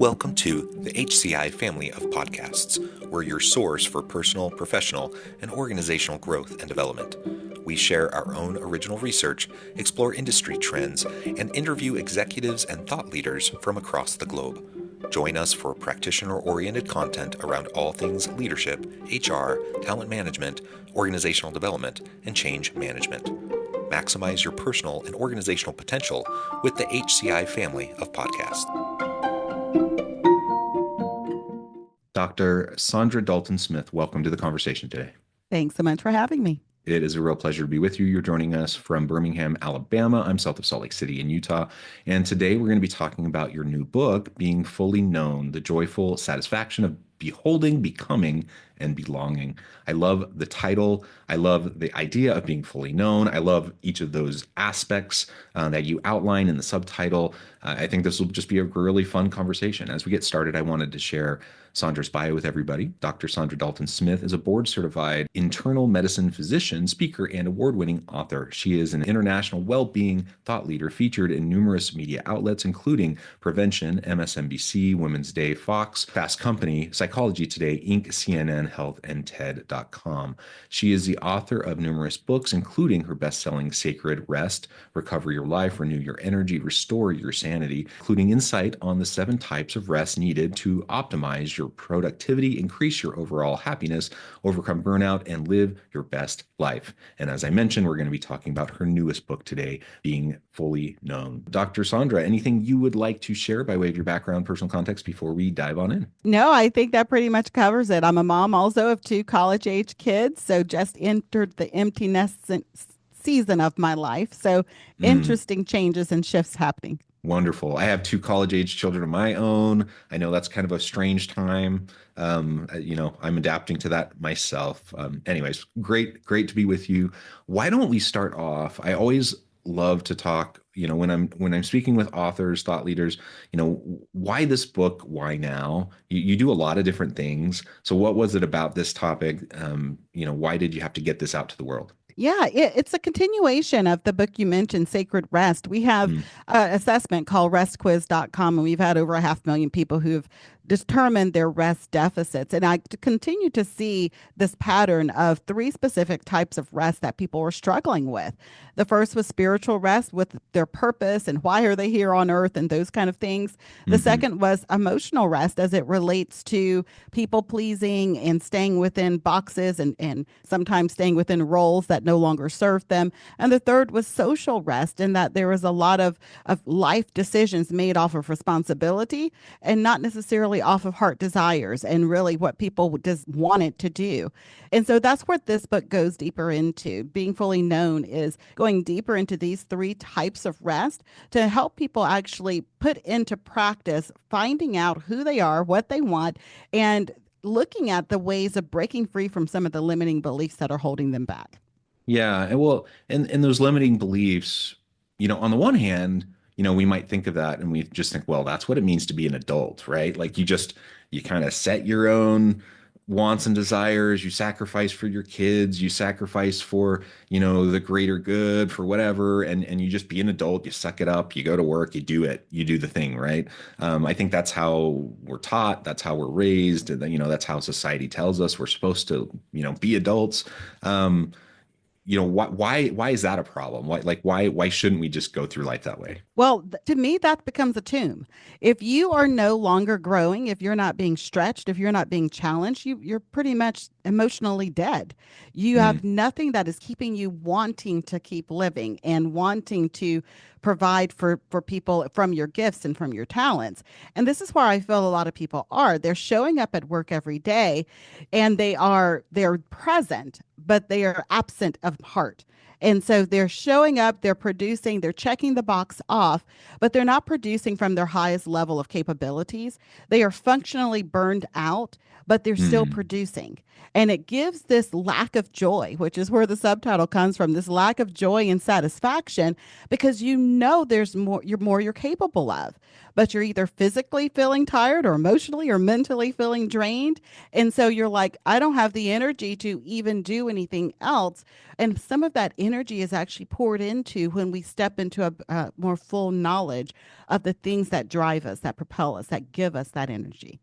Welcome to the HCI family of podcasts. We're your source for personal, professional, and organizational growth and development. We share our own original research, explore industry trends, and interview executives and thought leaders from across the globe. Join us for practitioner-oriented content around all things leadership, HR, talent management, organizational development, and change management. Maximize your personal and organizational potential with the HCI family of podcasts. Dr. Saundra Dalton-Smith, welcome to the conversation today. Thanks so much for having me. It is a real pleasure to be with you. You're joining us from Birmingham, Alabama. I'm south of Salt Lake City in Utah. And today we're going to be talking about your new book, Being Fully Known, The Joyful Satisfaction of Beholding, Becoming, and Belonging. I love the title. I love the idea of being fully known. I love each of those aspects that you outline in the subtitle. I think this will just be a really fun conversation. As we get started, I wanted to share Saundra's bio with everybody. Dr. Saundra Dalton-Smith is a board-certified internal medicine physician, speaker, and award-winning author. She is an international well-being thought leader featured in numerous media outlets, including Prevention, MSNBC, Women's Day, Fox, Fast Company, Psychology Today, Inc., CNN, Health, and TED.com. She is the author of numerous books, including her best-selling Sacred Rest, Recover Your Life, Renew Your Energy, Restore Your Sanity, including insight on the 7 types of rest needed to optimize your productivity, increase your overall happiness, overcome burnout, and live your best life. And as I mentioned, we're going to be talking about her newest book today, Being Fully Known. Dr. Saundra, anything you would like to share by way of your background, personal context before we dive on in? No, I think that pretty much covers it. I'm a mom also of 2 college-age kids, so just entered the empty nest season of my life. So interesting changes and shifts happening. Wonderful. I have 2 college-age children of my own. I know that's kind of a strange time. I'm adapting to that myself. Anyways, great to be with you. Why don't we start off? I always love to talk, when I'm speaking with authors, thought leaders, why this book? Why now? You do a lot of different things. So what was it about this topic? Why did you have to get this out to the world? Yeah, it's a continuation of the book you mentioned, Sacred Rest. We have an assessment called restquiz.com, and we've had over 500,000 people who have determined their rest deficits. And I continue to see this pattern of 3 specific types of rest that people were struggling with. The first was spiritual rest with their purpose and why are they here on earth and those kind of things. The second was emotional rest as it relates to people pleasing and staying within boxes and sometimes staying within roles that no longer serve them. And the third was social rest in that there was a lot of life decisions made off of responsibility and not necessarily off of heart desires and really what people just wanted to do. And so that's what this book goes deeper into. Being Fully Known is going deeper into these 3 types of rest to help people actually put into practice, finding out who they are, what they want, and looking at the ways of breaking free from some of the limiting beliefs that are holding them back. Yeah. And those limiting beliefs, on the one hand, we might think of that and we just think, well, that's what it means to be an adult, right? Like you kind of set your own wants and desires, you sacrifice for your kids, you sacrifice for, the greater good, for whatever, and you just be an adult, you suck it up, you go to work, you do it, you do the thing, right? I think that's how we're taught, that's how we're raised, that's how society tells us we're supposed to, be adults. Why is that a problem? Why shouldn't we just go through life that way? Well, to me, that becomes a tomb. If you are no longer growing, if you're not being stretched, if you're not being challenged, you're pretty much emotionally dead. You have nothing that is keeping you wanting to keep living and wanting to provide for people from your gifts and from your talents. And this is where I feel a lot of people are. They're showing up at work every day and they're present, but they are absent of heart. And so they're showing up, they're producing, they're checking the box off, but they're not producing from their highest level of capabilities. They are functionally burned out, but they're still producing. And it gives this lack of joy, which is where the subtitle comes from, this lack of joy and satisfaction, because there's more you're capable of. but you're either physically feeling tired or emotionally or mentally feeling drained. And so you're like, I don't have the energy to even do anything else. And some of that energy is actually poured into when we step into a more full knowledge of the things that drive us, that propel us, that give us that energy.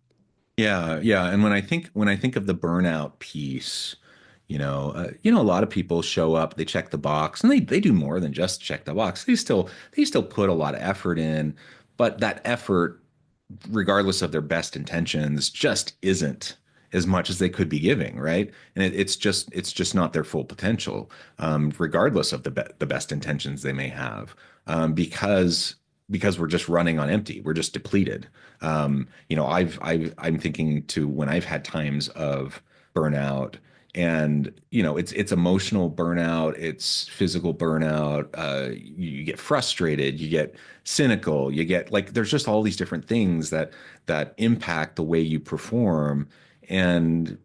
Yeah, yeah. And when I think of the burnout piece, a lot of people show up, they check the box, and they do more than just check the box. They still put a lot of effort in, but that effort, regardless of their best intentions, just isn't as much as they could be giving, right? And it's just not their full potential, regardless of the best intentions they may have, because we're just running on empty. We're just depleted. I'm thinking to when I've had times of burnout, and it's emotional burnout, it's physical burnout. You get frustrated, you get cynical, you get like there's just all these different things that impact the way you perform. And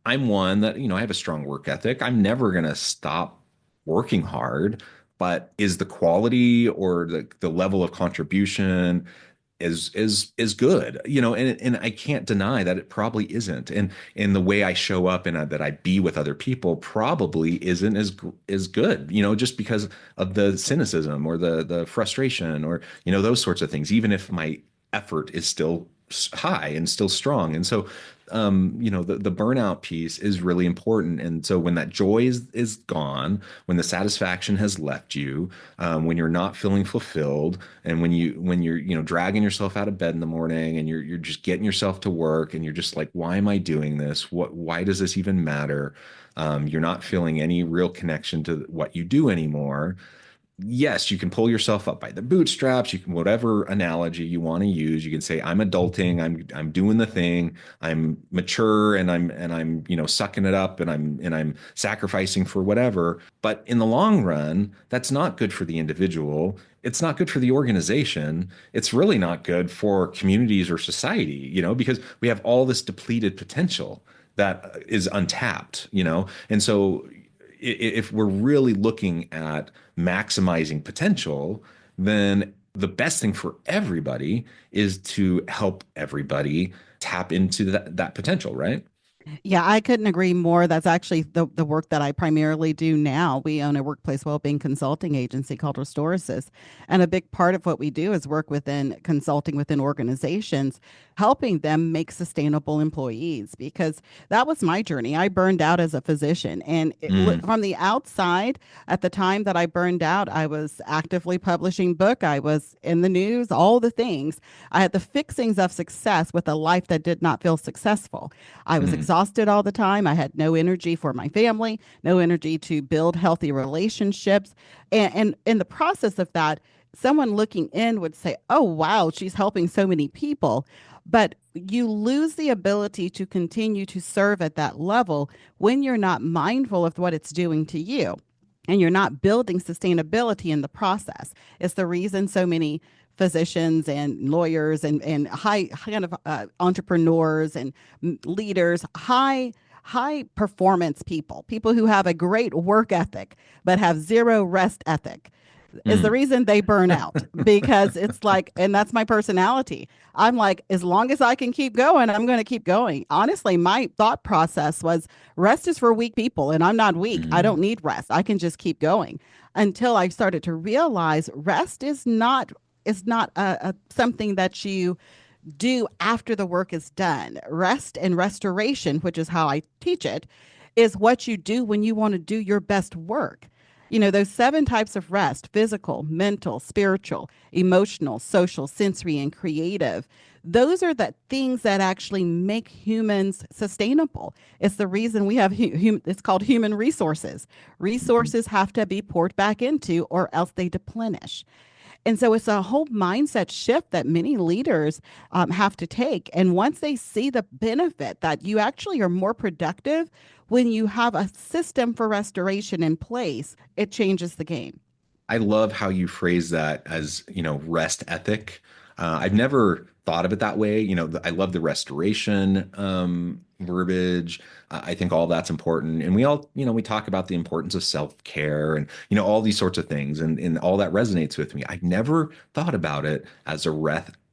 I'm one that I have a strong work ethic. I'm never gonna stop working hard, but is the quality or the level of contribution is good, and I can't deny that it probably isn't. And the way I show up and that I be with other people probably isn't as good, just because of the cynicism or the frustration or those sorts of things, even if my effort is still high and still strong. And so the burnout piece is really important. And so when that joy is gone, when the satisfaction has left you, when you're not feeling fulfilled, and when you're dragging yourself out of bed in the morning, and you're just getting yourself to work, and you're just like, why am I doing this? Why does this even matter? You're not feeling any real connection to what you do anymore. Yes, you can pull yourself up by the bootstraps. You can, whatever analogy you want to use, you can say, I'm adulting, I'm doing the thing, I'm mature, and I'm sucking it up, and I'm sacrificing for whatever. But in the long run, that's not good for the individual. It's not good for the organization. It's really not good for communities or society, because we have all this depleted potential that is untapped, And so if we're really looking at maximizing potential, then the best thing for everybody is to help everybody tap into that potential, right? Yeah, I couldn't agree more. That's actually the work that I primarily do now. We own a workplace well-being consulting agency called Restore Assist. And a big part of what we do is work within consulting within organizations, helping them make sustainable employees, because that was my journey. I burned out as a physician. And Mm, from the outside, at the time that I burned out, I was actively publishing book. I was in the news, all the things. I had the fixings of success with a life that did not feel successful. I was mm, exhausted all the time. I had no energy for my family, no energy to build healthy relationships. And in the process of that, someone looking in would say, oh, wow, she's helping so many people. But you lose the ability to continue to serve at that level when you're not mindful of what it's doing to you, and you're not building sustainability in the process. It's the reason so many physicians and lawyers and high kind of entrepreneurs and leaders, high performance people who have a great work ethic but have zero rest ethic, is the mm, reason they burn out, because it's like, and that's my personality. I'm like, as long as I can keep going, I'm going to keep going. Honestly, my thought process was rest is for weak people, and I'm not weak. I don't mm, need rest. I can just keep going, until I started to realize rest is not something that you do after the work is done. Rest and restoration, which is how I teach it, is what you do when you want to do your best work. Those seven types of rest: physical, mental, spiritual, emotional, social, sensory, and creative. Those are the things that actually make humans sustainable. It's the reason we have, it's called human resources. mm. Resources have to be poured back into, or else they deplenish. And so it's a whole mindset shift that many leaders have to take. And once they see the benefit that you actually are more productive when you have a system for restoration in place, it changes the game. I love how you phrase that as, rest ethic. I've never thought of it that way. I love the restoration verbiage. I think all that's important. And we all, we talk about the importance of self-care and, all these sorts of things. And all that resonates with me. I've never thought about it as a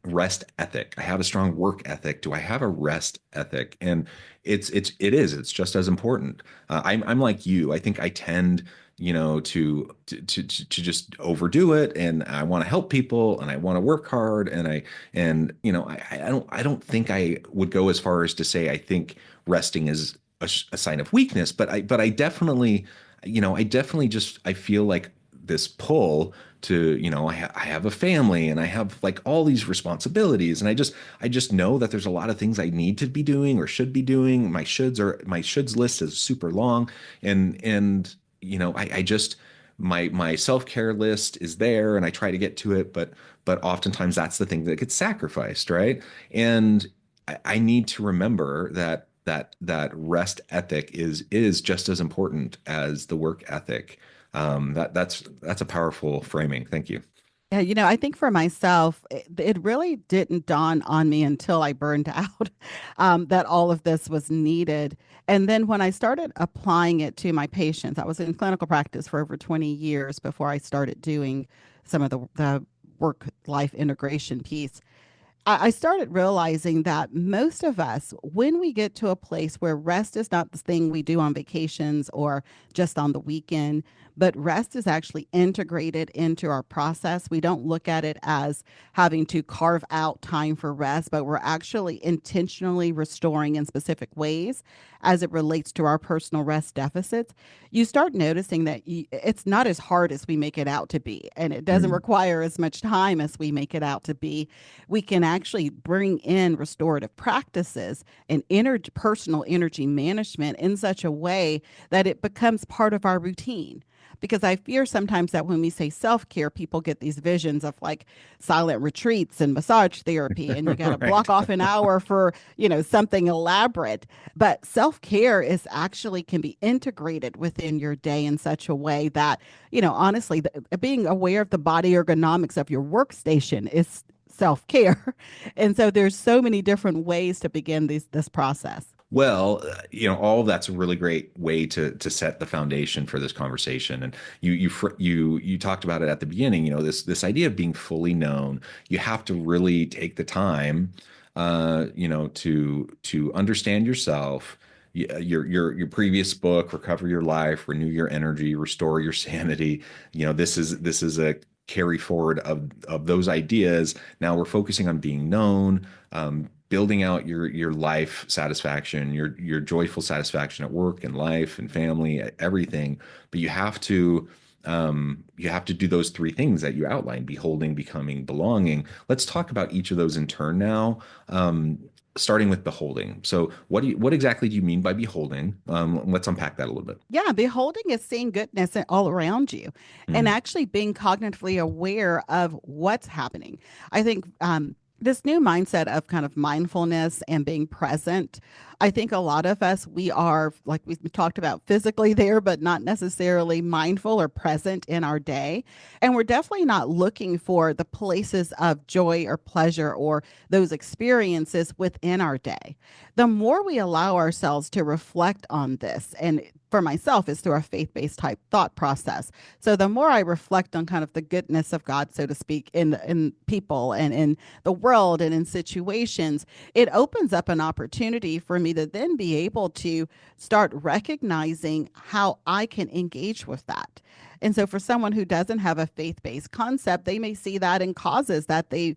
rest ethic. I have a strong work ethic. Do I have a rest ethic? And it's just as important. I'm like you. I think I tend, to just overdo it, and I want to help people, and I want to work hard, and I don't think I would go as far as to say I think resting is a sign of weakness, but I definitely, I definitely just I feel like this pull to, I have a family, and I have like all these responsibilities, and I just know that there's a lot of things I need to be doing or should be doing. My shoulds list is super long, and I just my self-care list is there, and I try to get to it, but oftentimes that's the thing that gets sacrificed, right? And I need to remember that rest ethic is just as important as the work ethic. That's a powerful framing. Thank you. Yeah, I think for myself, it really didn't dawn on me until I burned out that all of this was needed. And then when I started applying it to my patients, I was in clinical practice for over 20 years before I started doing some of the work life integration piece. I started realizing that most of us, when we get to a place where rest is not the thing we do on vacations or just on the weekend, but rest is actually integrated into our process. We don't look at it as having to carve out time for rest, but we're actually intentionally restoring in specific ways as it relates to our personal rest deficits. You start noticing that it's not as hard as we make it out to be, and it doesn't Mm. require as much time as we make it out to be. We can actually bring in restorative practices and personal energy management in such a way that it becomes part of our routine. Because I fear sometimes that when we say self care, people get these visions of like silent retreats and massage therapy, and you got to Right. block off an hour for, something elaborate. But self care is actually can be integrated within your day in such a way that, honestly, being aware of the body ergonomics of your workstation is self care. And so there's so many different ways to begin this process. Well, all of that's a really great way to set the foundation for this conversation. And you talked about it at the beginning. This idea of being fully known. You have to really take the time, to understand yourself. Your previous book, Recover Your Life, Renew Your Energy, Restore Your Sanity. This is a carry forward of those ideas. Now we're focusing on being known, building out your life satisfaction, your joyful satisfaction at work and life and family, everything. But you have to do those three things that you outlined: beholding, becoming, belonging. Let's talk about each of those in turn now. Starting with beholding. So what exactly do you mean by beholding? Let's unpack that a little bit. Yeah, beholding is seeing goodness all around you and Mm, actually being cognitively aware of what's happening. I think this new mindset of kind of mindfulness and being present, I think a lot of us, we are, like we talked about, physically there, but not necessarily mindful or present in our day. And we're definitely not looking for the places of joy or pleasure or those experiences within our day. The more we allow ourselves to reflect on this, and for myself, is through a faith based type thought process. So the more I reflect on kind of the goodness of God, so to speak, in people and in the world and in situations, it opens up an opportunity for me to then be able to start recognizing how I can engage with that. And so for someone who doesn't have a faith-based concept, they may see that in causes that they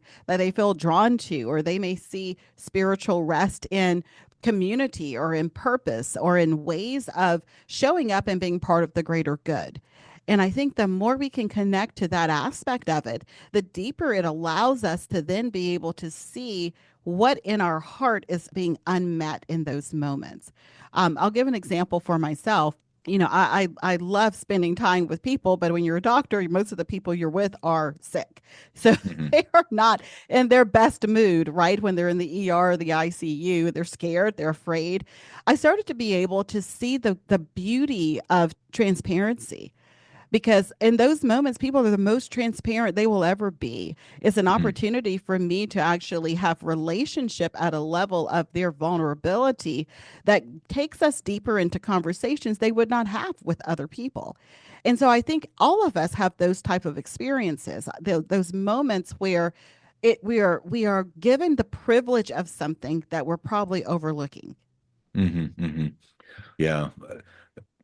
feel drawn to, or they may see spiritual rest in community or in purpose or in ways of showing up and being part of the greater good. And I think the more we can connect to that aspect of it, the deeper it allows us to then be able to see what in our heart is being unmet in those moments. I'll give an example for myself. I love spending time with people, but when you're a doctor, most of the people you're with are sick. So mhm. they are not in their best mood, right? When they're in the ER or the ICU, they're scared, they're afraid. I started to be able to see the beauty of transparency, because in those moments people are the most transparent they will ever be. It's an Mhm. opportunity for me to actually have relationship at a level of their vulnerability that takes us deeper into conversations they would not have with other people. And so I think all of us have those type of experiences, those moments where we are given the privilege of something that we're probably overlooking. Hmm. Hmm. Yeah.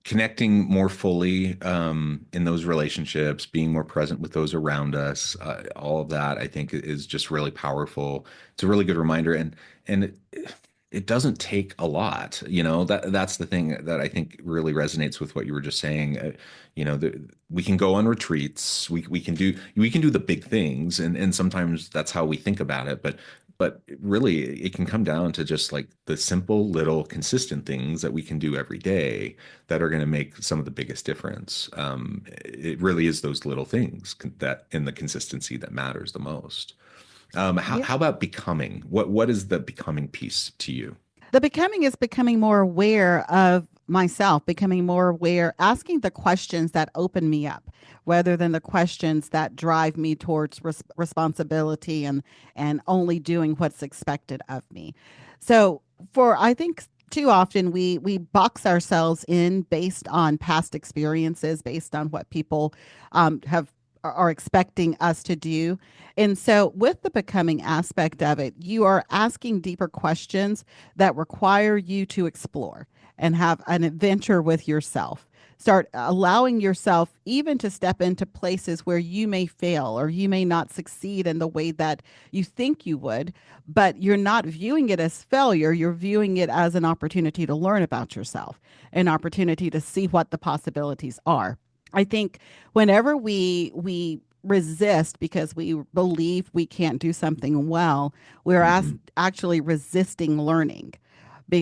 Connecting more fully in those relationships, being more present with those around us, all of that, I think, is just really powerful. It's a really good reminder, and it doesn't take a lot. That's the thing that I think really resonates with what you were just saying. We can go on retreats, we can do the big things, and sometimes that's how we think about it, but really it can come down to just like the simple little consistent things that we can do every day that are going to make some of the biggest difference. It really is those little things that in the consistency that matters the most. How about becoming? What is the becoming piece to you? The becoming is becoming more aware of myself, becoming more aware, asking the questions that open me up rather than the questions that drive me towards responsibility and only doing what's expected of me. So for I think too often we box ourselves in based on past experiences, based on what people have are expecting us to do. And so, with the becoming aspect of it, you are asking deeper questions that require you to explore and have an adventure with yourself. Start allowing yourself even to step into places where you may fail or you may not succeed in the way that you think you would, but you're not viewing it as failure. You're viewing it as an opportunity to learn about yourself, an opportunity to see what the possibilities are. I think whenever we resist because we believe we can't do something well, we're Hmm. actually resisting learning.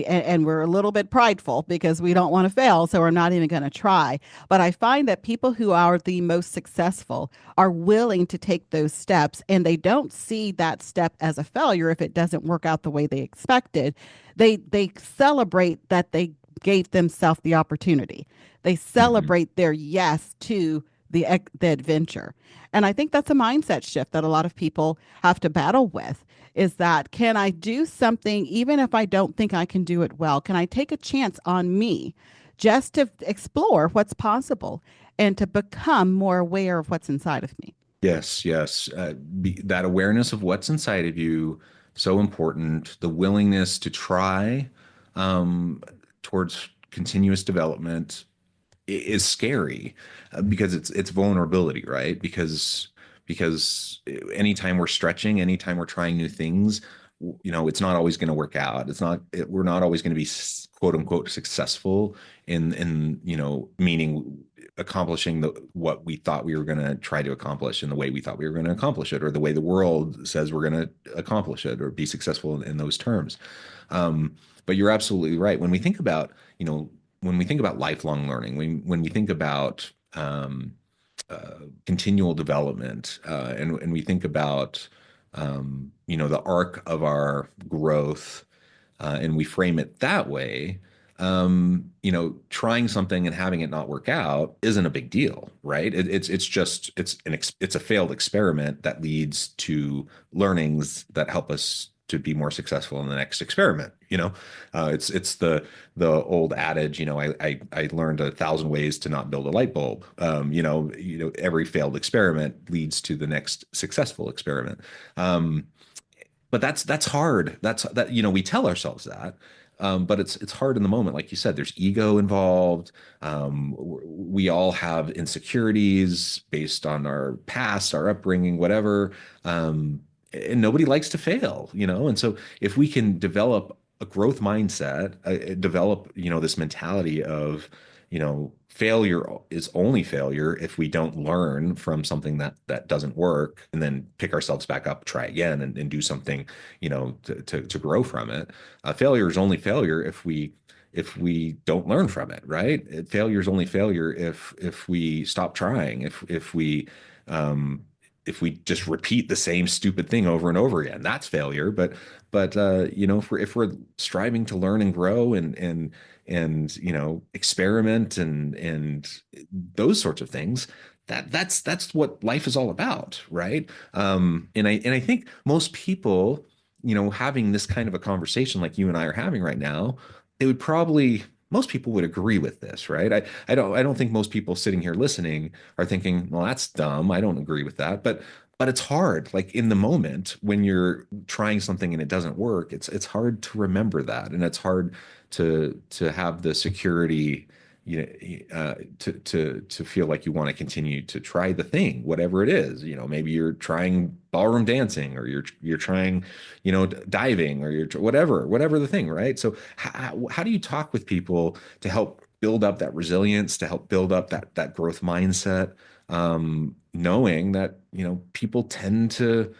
And we're a little bit prideful because we don't want to fail, so we're not even going to try. But I find that people who are the most successful are willing to take those steps, and they don't see that step as a failure if it doesn't work out the way they expected. They celebrate that they gave themselves the opportunity. They Hmm. celebrate their yes to the adventure. And I think that's a mindset shift that a lot of people have to battle with, is that can I do something even if I don't think I can do it well? Can I take a chance on me just to explore what's possible and to become more aware of what's inside of me? Yes, yes. That awareness of what's inside of you, so important. The willingness to try um, towards continuous development is scary because it's vulnerability, right? Because anytime we're stretching, anytime we're trying new things, it's not always going to work out. We're not always going to be quote unquote successful in meaning accomplishing what we thought we were going to try to accomplish in the way we thought we were going to accomplish it, or the way the world says we're going to accomplish it or be successful in those terms. But you're absolutely right. When we think about lifelong learning, when we think about continual development, and we think about the arc of our growth, and we frame it that way, trying something and having it not work out isn't a big deal, right? It's just it's a failed experiment that leads to learnings that help us to be more successful in the next experiment. It's the old adage. I learned 1,000 ways to not build a light bulb. Every failed experiment leads to the next successful experiment. Um, but that's hard. We tell ourselves that, but it's hard in the moment. Like you said, there's ego involved. We all have insecurities based on our past, our upbringing, whatever. And nobody likes to fail, and so if we can develop a growth mindset, develop this mentality of failure is only failure if we don't learn from something that doesn't work, and then pick ourselves back up, try again, and do something, to grow from it. Failure is only failure if we don't learn from it, right? Failure is only failure if we stop trying, um, if we just repeat the same stupid thing over and over again. That's failure. But if we're striving to learn and grow and experiment and those sorts of things, that's what life is all about, right? And I think most people, having this kind of a conversation like you and I are having right now, they would probably most people would agree with this, right? I don't think most people sitting here listening are thinking, well, that's dumb. I don't agree with that. but it's hard. Like in the moment when you're trying something and it doesn't work, it's hard to remember that, and it's hard to have the security, to feel like you want to continue to try the thing, whatever it is. Maybe you're trying ballroom dancing, or you're trying, diving, or you're whatever the thing, right? So how do you talk with people to help build up that resilience, to help build up that growth mindset, knowing that people tend to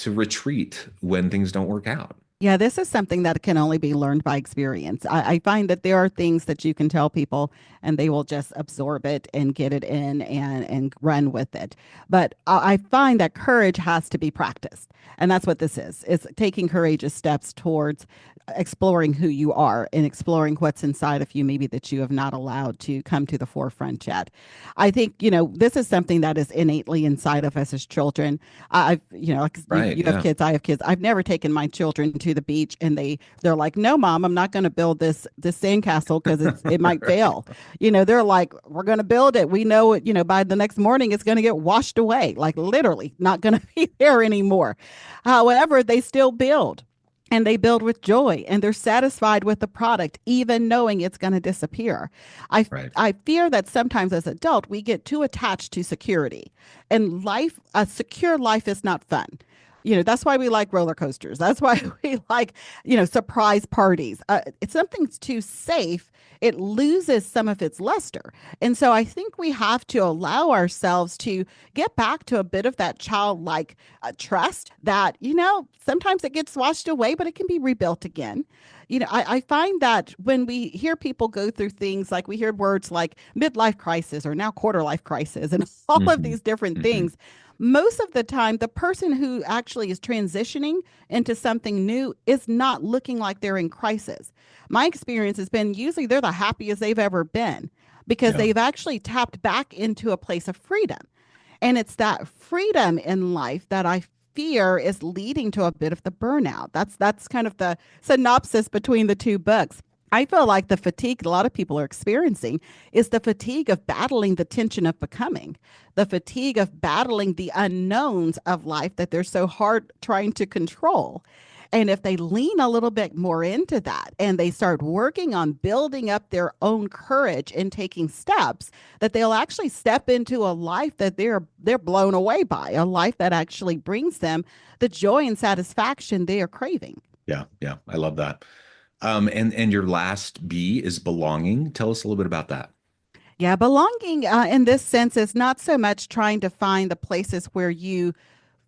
retreat when things don't work out. Yeah, this is something that can only be learned by experience. I find that there are things that you can tell people and they will just absorb it and get it in and run with it. But I find that courage has to be practiced. And that's what this is. It's taking courageous steps towards exploring who you are and exploring what's inside of you, maybe that you have not allowed to come to the forefront yet. I think, this is something that is innately inside of us as children. I've, 'cause Right. you have Yeah. kids, I have kids. I've never taken my children to the beach and they're like, no, mom, I'm not going to build this sandcastle because it might fail. They're like, we're going to build it. We know it, by the next morning it's going to get washed away, like literally not going to be there anymore. However, they still build. And they build with joy and they're satisfied with the product, even knowing it's going to disappear. I, Right. I fear that sometimes as adult, we get too attached to security. And a secure life is not fun. That's why we like roller coasters. That's why we like, surprise parties. If something's too safe, it loses some of its luster. And so I think we have to allow ourselves to get back to a bit of that childlike trust that, sometimes it gets washed away, but it can be rebuilt again. I find that when we hear people go through things like we hear words like midlife crisis or now quarter life crisis and all of Hmm. these different Hmm. things, most of the time, the person who actually is transitioning into something new is not looking like they're in crisis. My experience has been usually they're the happiest they've ever been because Yeah. they've actually tapped back into a place of freedom. And it's that freedom in life that I fear is leading to a bit of the burnout. That's kind of the synopsis between the two books. I feel like the fatigue a lot of people are experiencing is the fatigue of battling the tension of becoming, the fatigue of battling the unknowns of life that they're so hard trying to control. And if they lean a little bit more into that and they start working on building up their own courage and taking steps, that they'll actually step into a life that they're blown away by, a life that actually brings them the joy and satisfaction they are craving. Yeah. Yeah. I love that. And your last B is belonging. Tell us a little bit about that. Yeah, belonging in this sense is not so much trying to find the places where you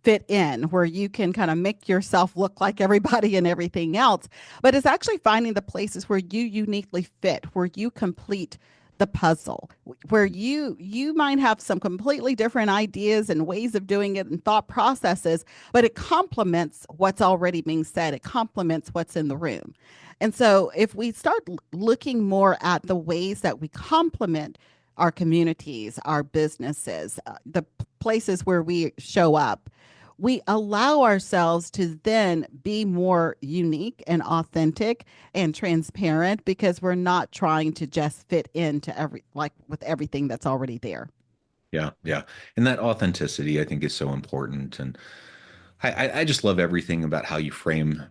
fit in, where you can kind of make yourself look like everybody and everything else, but it's actually finding the places where you uniquely fit, where you complete the puzzle, where you might have some completely different ideas and ways of doing it and thought processes, but it complements what's already being said. It complements what's in the room. And so if we start looking more at the ways that we complement our communities, our businesses, the places where we show up, we allow ourselves to then be more unique and authentic and transparent because we're not trying to just fit into like with everything that's already there. Yeah. Yeah. And that authenticity, I think, is so important. And I just love everything about how you frame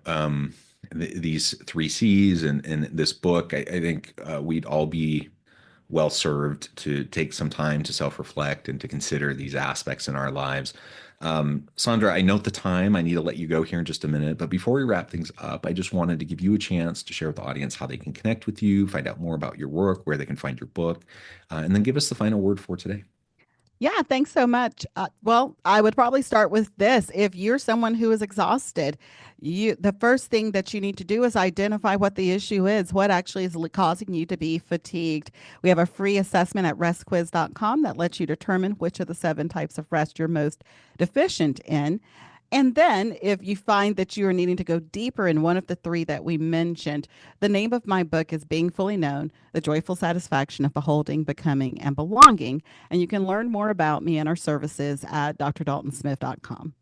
these three C's and this book. I think we'd all be well served to take some time to self-reflect and to consider these aspects in our lives. Saundra, I note the time. I need to let you go here in just a minute. But before we wrap things up, I just wanted to give you a chance to share with the audience how they can connect with you, find out more about your work, where they can find your book, and then give us the final word for today. Yeah, thanks so much. Well, I would probably start with this. If you're someone who is exhausted, the first thing that you need to do is identify what the issue is, what actually is causing you to be fatigued. We have a free assessment at restquiz.com that lets you determine which of the 7 types of rest you're most deficient in. And then, if you find that you are needing to go deeper in one of the 3 that we mentioned, the name of my book is Being Fully Known: The Joyful Satisfaction of Beholding, Becoming, and Belonging. And you can learn more about me and our services at drdaltonsmith.com.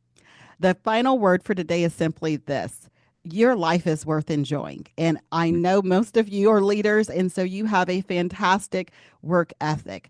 The final word for today is simply this: your life is worth enjoying. And I know most of you are leaders, and so you have a fantastic work ethic.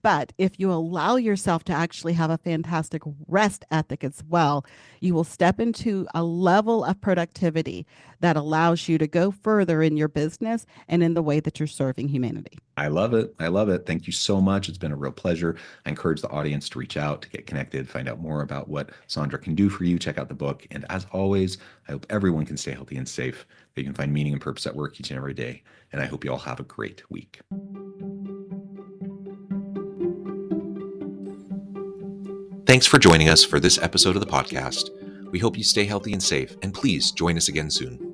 But if you allow yourself to actually have a fantastic rest ethic as well, you will step into a level of productivity that allows you to go further in your business and in the way that you're serving humanity. I love it. I love it. Thank you so much. It's been a real pleasure. I encourage the audience to reach out, to get connected, find out more about what Saundra can do for you. Check out the book. And as always, I hope everyone can stay healthy and safe, that you can find meaning and purpose at work each and every day. And I hope you all have a great week. Thanks for joining us for this episode of the podcast. We hope you stay healthy and safe, and please join us again soon.